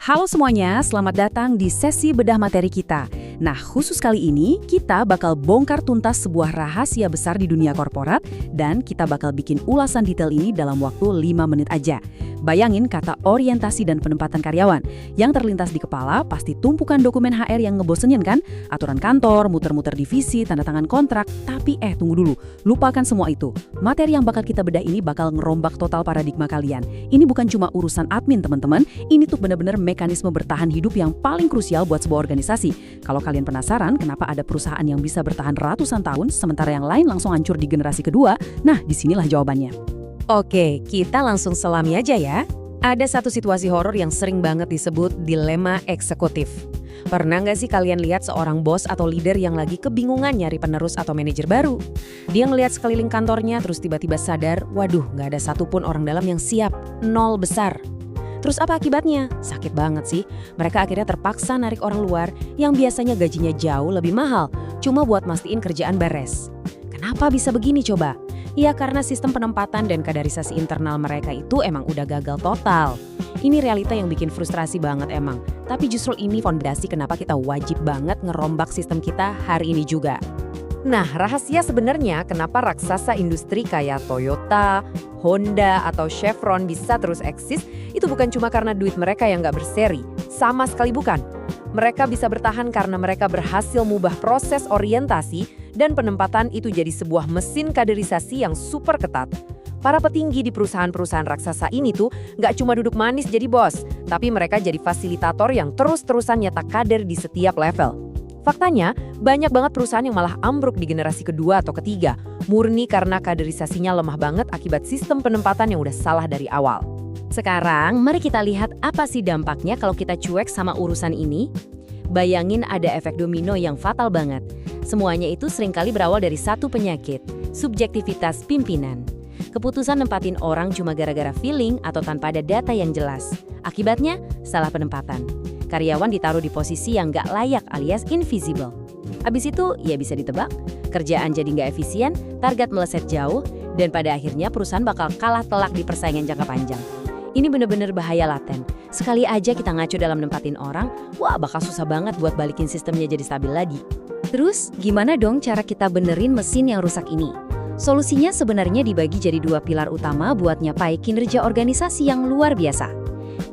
Halo semuanya, selamat datang di sesi bedah materi kita. Nah, khusus kali ini kita bakal bongkar tuntas sebuah rahasia besar di dunia korporat dan kita bakal bikin ulasan detail ini dalam waktu 5 menit aja. Bayangin kata orientasi dan penempatan karyawan. Yang terlintas di kepala pasti tumpukan dokumen HR yang ngebosenin kan? Aturan kantor, muter-muter divisi, tanda tangan kontrak. Tapi tunggu dulu, lupakan semua itu. Materi yang bakal kita bedah ini bakal ngerombak total paradigma kalian. Ini bukan cuma urusan admin teman-teman, ini tuh benar-benar mekanisme bertahan hidup yang paling krusial buat sebuah organisasi. Kalau kalian penasaran kenapa ada perusahaan yang bisa bertahan ratusan tahun sementara yang lain langsung hancur di generasi kedua, nah disinilah jawabannya. Oke, kita langsung selami aja ya. Ada satu situasi horor yang sering banget disebut dilema eksekutif. Pernah nggak sih kalian lihat seorang bos atau leader yang lagi kebingungan nyari penerus atau manajer baru? Dia ngelihat sekeliling kantornya terus tiba-tiba sadar, waduh nggak ada satupun orang dalam yang siap, nol besar. Terus apa akibatnya? Sakit banget sih. Mereka akhirnya terpaksa narik orang luar yang biasanya gajinya jauh lebih mahal, cuma buat mastiin kerjaan beres. Kenapa bisa begini coba? Ya karena sistem penempatan dan kaderisasi internal mereka itu emang udah gagal total. Ini realita yang bikin frustrasi banget emang. Tapi justru ini fondasi kenapa kita wajib banget ngerombak sistem kita hari ini juga. Nah, rahasia sebenarnya kenapa raksasa industri kayak Toyota, Honda, atau Chevron bisa terus eksis, itu bukan cuma karena duit mereka yang nggak berseri. Sama sekali bukan. Mereka bisa bertahan karena mereka berhasil mengubah proses orientasi dan penempatan itu jadi sebuah mesin kaderisasi yang super ketat. Para petinggi di perusahaan-perusahaan raksasa ini tuh nggak cuma duduk manis jadi bos, tapi mereka jadi fasilitator yang terus-terusan nyetak kader di setiap level. Faktanya, banyak banget perusahaan yang malah ambruk di generasi kedua atau ketiga, murni karena kaderisasinya lemah banget akibat sistem penempatan yang udah salah dari awal. Sekarang, mari kita lihat apa sih dampaknya kalau kita cuek sama urusan ini. Bayangin ada efek domino yang fatal banget. Semuanya itu seringkali berawal dari satu penyakit, subjektivitas pimpinan. Keputusan nempatin orang cuma gara-gara feeling atau tanpa ada data yang jelas. Akibatnya, salah penempatan. Karyawan ditaruh di posisi yang nggak layak alias invisible. Habis itu, ya bisa ditebak, kerjaan jadi nggak efisien, target meleset jauh, dan pada akhirnya perusahaan bakal kalah telak di persaingan jangka panjang. Ini bener-bener bahaya laten. Sekali aja kita ngaco dalam nempatin orang, wah bakal susah banget buat balikin sistemnya jadi stabil lagi. Terus, gimana dong cara kita benerin mesin yang rusak ini? Solusinya sebenarnya dibagi jadi 2 pilar utama buat nyapai kinerja organisasi yang luar biasa.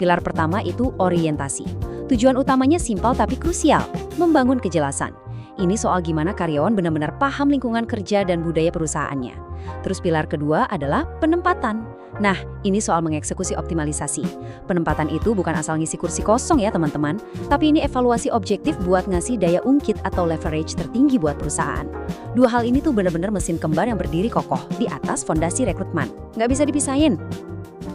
Pilar pertama itu orientasi. Tujuan utamanya simpel tapi krusial, membangun kejelasan. Ini soal gimana karyawan benar-benar paham lingkungan kerja dan budaya perusahaannya. Terus pilar kedua adalah penempatan. Nah, ini soal mengeksekusi optimalisasi. Penempatan itu bukan asal ngisi kursi kosong ya teman-teman, tapi ini evaluasi objektif buat ngasih daya ungkit atau leverage tertinggi buat perusahaan. Dua hal ini tuh benar-benar mesin kembar yang berdiri kokoh di atas fondasi rekrutmen. Nggak bisa dipisahin.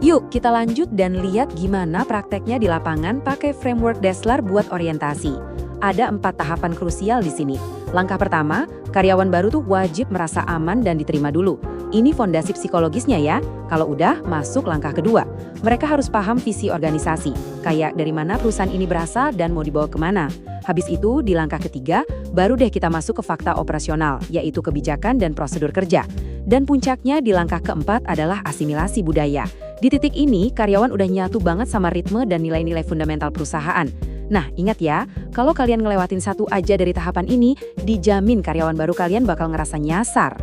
Yuk, kita lanjut dan lihat gimana prakteknya di lapangan pakai framework Dassler buat orientasi. Ada 4 tahapan krusial di sini. Langkah pertama, karyawan baru tuh wajib merasa aman dan diterima dulu. Ini fondasi psikologisnya ya. Kalau udah, masuk langkah kedua. Mereka harus paham visi organisasi. Kayak dari mana perusahaan ini berasal dan mau dibawa kemana. Habis itu, di langkah ketiga, baru deh kita masuk ke fakta operasional, yaitu kebijakan dan prosedur kerja. Dan puncaknya di langkah keempat adalah asimilasi budaya. Di titik ini, karyawan udah nyatu banget sama ritme dan nilai-nilai fundamental perusahaan. Nah, ingat ya, kalau kalian ngelewatin satu aja dari tahapan ini, dijamin karyawan baru kalian bakal ngerasa nyasar.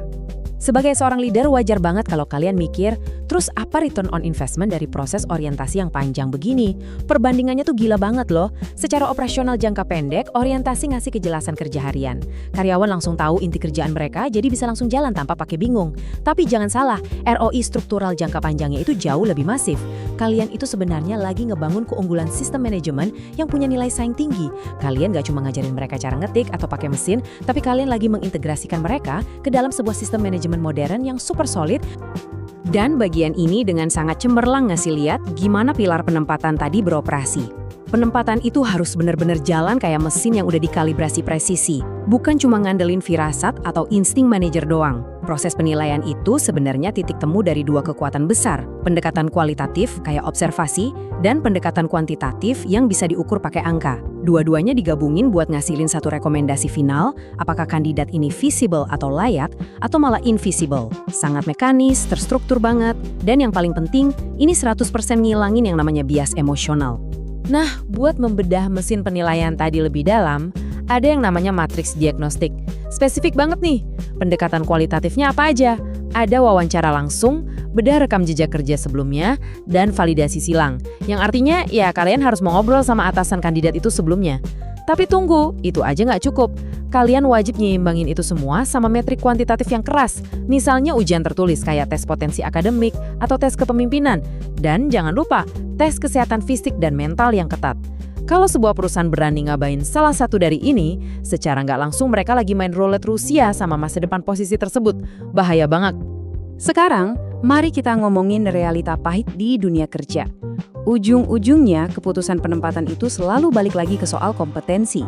Sebagai seorang leader, wajar banget kalau kalian mikir, terus apa return on investment dari proses orientasi yang panjang begini? Perbandingannya tuh gila banget loh. Secara operasional jangka pendek, orientasi ngasih kejelasan kerja harian. Karyawan langsung tahu inti kerjaan mereka, jadi bisa langsung jalan tanpa pakai bingung. Tapi jangan salah, ROI struktural jangka panjangnya itu jauh lebih masif. Kalian itu sebenarnya lagi ngebangun keunggulan sistem manajemen yang punya nilai saing tinggi. Kalian gak cuma ngajarin mereka cara ngetik atau pakai mesin, tapi kalian lagi mengintegrasikan mereka ke dalam sebuah sistem manajemen modern yang super solid. Dan bagian ini dengan sangat cemerlang ngasih lihat gimana pilar penempatan tadi beroperasi. Penempatan itu harus benar-benar jalan kayak mesin yang udah dikalibrasi presisi. Bukan cuma ngandelin firasat atau insting manajer doang. Proses penilaian itu sebenarnya titik temu dari 2 kekuatan besar. Pendekatan kualitatif kayak observasi dan pendekatan kuantitatif yang bisa diukur pakai angka. Dua-duanya digabungin buat ngasilin satu rekomendasi final, apakah kandidat ini visible atau layak, atau malah invisible. Sangat mekanis, terstruktur banget, dan yang paling penting, ini 100% ngilangin yang namanya bias emosional. Nah, buat membedah mesin penilaian tadi lebih dalam, ada yang namanya matriks diagnostik. Spesifik banget nih, pendekatan kualitatifnya apa aja? Ada wawancara langsung, bedah rekam jejak kerja sebelumnya, dan validasi silang. Yang artinya, ya kalian harus mengobrol sama atasan kandidat itu sebelumnya. Tapi tunggu, itu aja nggak cukup. Kalian wajib nyimbangin itu semua sama metrik kuantitatif yang keras. Misalnya ujian tertulis kayak tes potensi akademik atau tes kepemimpinan. Dan jangan lupa, tes kesehatan fisik dan mental yang ketat. Kalau sebuah perusahaan berani ngabain salah satu dari ini, secara nggak langsung mereka lagi main roulette Rusia sama masa depan posisi tersebut. Bahaya banget. Sekarang, mari kita ngomongin realita pahit di dunia kerja. Ujung-ujungnya, keputusan penempatan itu selalu balik lagi ke soal kompetensi.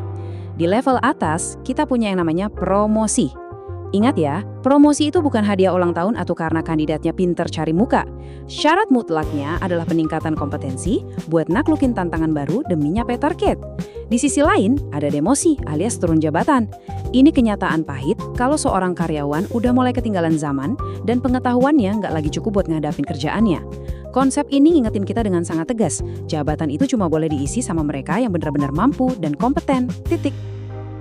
Di level atas, kita punya yang namanya promosi. Ingat ya, promosi itu bukan hadiah ulang tahun atau karena kandidatnya pinter cari muka. Syarat mutlaknya adalah peningkatan kompetensi buat naklukin tantangan baru demi nyampe target. Di sisi lain, ada demosi alias turun jabatan. Ini kenyataan pahit kalau seorang karyawan udah mulai ketinggalan zaman dan pengetahuannya nggak lagi cukup buat ngadapin kerjaannya. Konsep ini ngingetin kita dengan sangat tegas, jabatan itu cuma boleh diisi sama mereka yang benar-benar mampu dan kompeten, titik.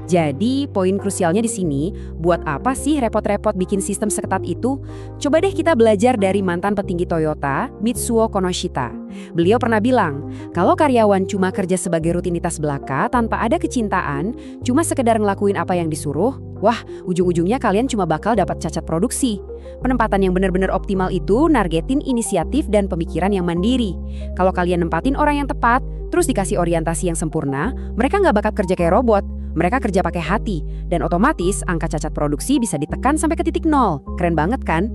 Jadi, poin krusialnya di sini, buat apa sih repot-repot bikin sistem seketat itu? Coba deh kita belajar dari mantan petinggi Toyota, Mitsuo Konoshita. Beliau pernah bilang, kalau karyawan cuma kerja sebagai rutinitas belaka tanpa ada kecintaan, cuma sekedar ngelakuin apa yang disuruh, wah, ujung-ujungnya kalian cuma bakal dapat cacat produksi. Penempatan yang benar-benar optimal itu nargetin inisiatif dan pemikiran yang mandiri. Kalau kalian nempatin orang yang tepat, terus dikasih orientasi yang sempurna, mereka nggak bakal kerja kayak robot. Mereka kerja pakai hati, dan otomatis angka cacat produksi bisa ditekan sampai ke titik nol. Keren banget kan?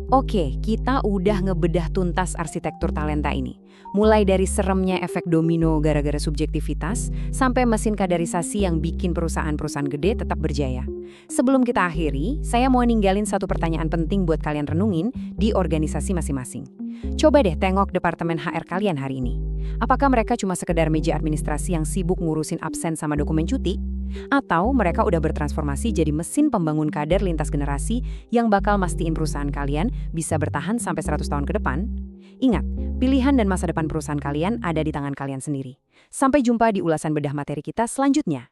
Oke, kita udah ngebedah tuntas arsitektur talenta ini. Mulai dari seremnya efek domino gara-gara subjektivitas, sampai mesin kaderisasi yang bikin perusahaan-perusahaan gede tetap berjaya. Sebelum kita akhiri, saya mau ninggalin satu pertanyaan penting buat kalian renungin di organisasi masing-masing. Coba deh tengok departemen HR kalian hari ini. Apakah mereka cuma sekedar meja administrasi yang sibuk ngurusin absen sama dokumen cuti? Atau mereka udah bertransformasi jadi mesin pembangun kader lintas generasi yang bakal mastiin perusahaan kalian bisa bertahan sampai 100 tahun ke depan? Ingat, pilihan dan masa depan perusahaan kalian ada di tangan kalian sendiri. Sampai jumpa di ulasan bedah materi kita selanjutnya.